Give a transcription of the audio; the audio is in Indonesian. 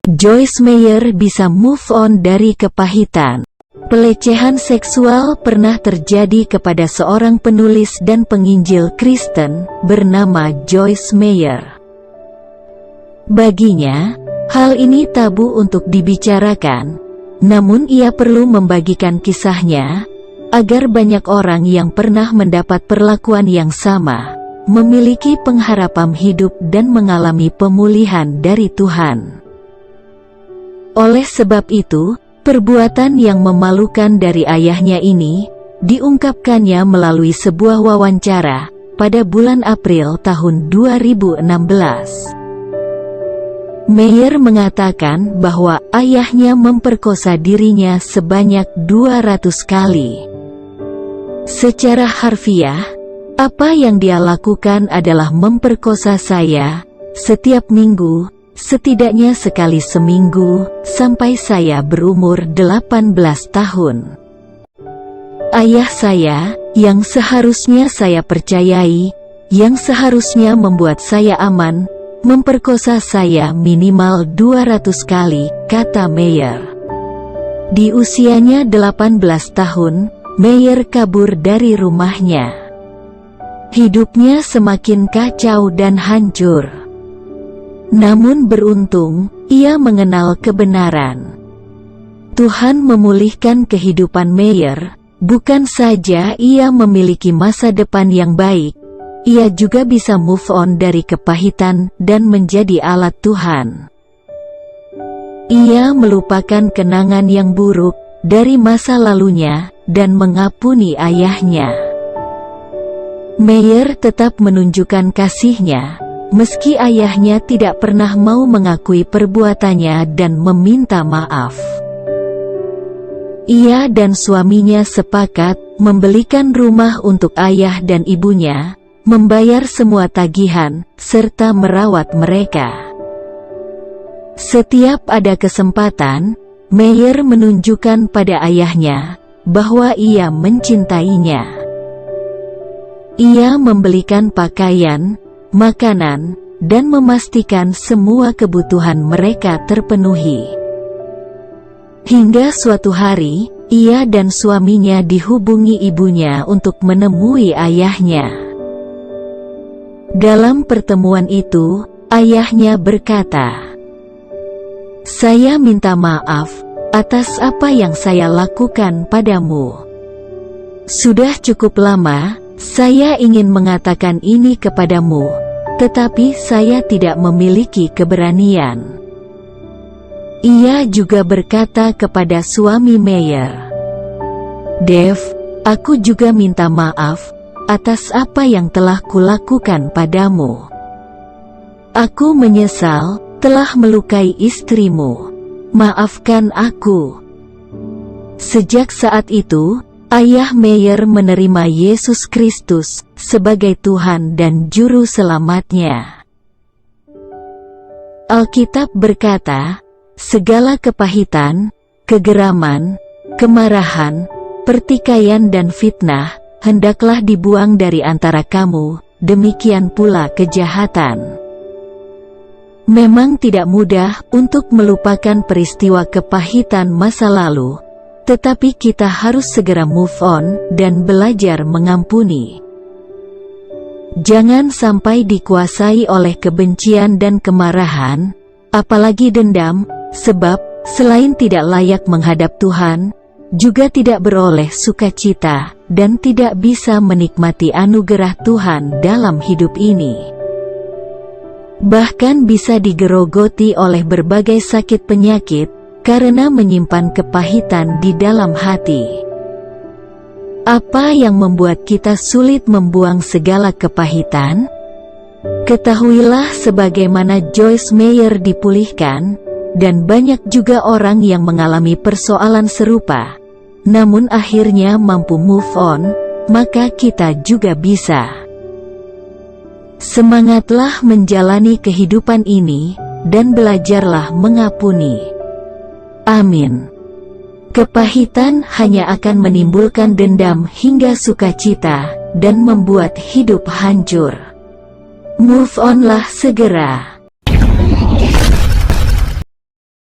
Joyce Meyer bisa move on dari kepahitan. Pelecehan seksual pernah terjadi kepada seorang penulis dan penginjil Kristen bernama Joyce Meyer. Baginya, hal ini tabu untuk dibicarakan, namun ia perlu membagikan kisahnya, agar banyak orang yang pernah mendapat perlakuan yang sama, memiliki pengharapan hidup dan mengalami pemulihan dari Tuhan. Oleh sebab itu, perbuatan yang memalukan dari ayahnya ini, diungkapkannya melalui sebuah wawancara, pada bulan April tahun 2016. Meyer mengatakan bahwa ayahnya memperkosa dirinya sebanyak 200 kali. Secara harfiah, apa yang dia lakukan adalah memperkosa saya, setiap minggu, setidaknya sekali seminggu, sampai saya berumur 18 tahun. Ayah saya, yang seharusnya saya percayai, yang seharusnya membuat saya aman, memperkosa saya minimal 200 kali, kata Meyer. Di usianya 18 tahun, Meyer kabur dari rumahnya. Hidupnya semakin kacau dan hancur. Namun beruntung, ia mengenal kebenaran. Tuhan memulihkan kehidupan Meyer, bukan saja ia memiliki masa depan yang baik, ia juga bisa move on dari kepahitan dan menjadi alat Tuhan. Ia melupakan kenangan yang buruk dari masa lalunya dan mengampuni ayahnya. Meyer tetap menunjukkan kasihnya, meski ayahnya tidak pernah mau mengakui perbuatannya dan meminta maaf. Ia dan suaminya sepakat membelikan rumah untuk ayah dan ibunya, membayar semua tagihan, serta merawat mereka. Setiap ada kesempatan, Meyer menunjukkan pada ayahnya bahwa ia mencintainya. Ia membelikan pakaian, makanan, dan memastikan semua kebutuhan mereka terpenuhi. Hingga suatu hari, ia dan suaminya dihubungi ibunya untuk menemui ayahnya. Dalam pertemuan itu, ayahnya berkata, "Saya minta maaf atas apa yang saya lakukan padamu. Sudah cukup lama, saya ingin mengatakan ini kepadamu, tetapi saya tidak memiliki keberanian." Ia juga berkata kepada suami Meyer, "Dave, aku juga minta maaf atas apa yang telah kulakukan padamu. Aku menyesal telah melukai istrimu. Maafkan aku." Sejak saat itu, ayah Meyer menerima Yesus Kristus sebagai Tuhan dan Juru Selamatnya. Alkitab berkata, segala kepahitan, kegeraman, kemarahan, pertikaian dan fitnah, hendaklah dibuang dari antara kamu, demikian pula kejahatan. Memang tidak mudah untuk melupakan peristiwa kepahitan masa lalu, tetapi kita harus segera move on dan belajar mengampuni. Jangan sampai dikuasai oleh kebencian dan kemarahan, apalagi dendam, sebab selain tidak layak menghadap Tuhan, juga tidak beroleh sukacita, dan tidak bisa menikmati anugerah Tuhan dalam hidup ini. Bahkan bisa digerogoti oleh berbagai sakit penyakit, karena menyimpan kepahitan di dalam hati. Apa yang membuat kita sulit membuang segala kepahitan? Ketahuilah sebagaimana Joyce Meyer dipulihkan, dan banyak juga orang yang mengalami persoalan serupa, namun akhirnya mampu move on, maka kita juga bisa. Semangatlah menjalani kehidupan ini, dan belajarlah mengampuni. Amin. Kepahitan hanya akan menimbulkan dendam hingga sukacita, dan membuat hidup hancur. Move onlah segera.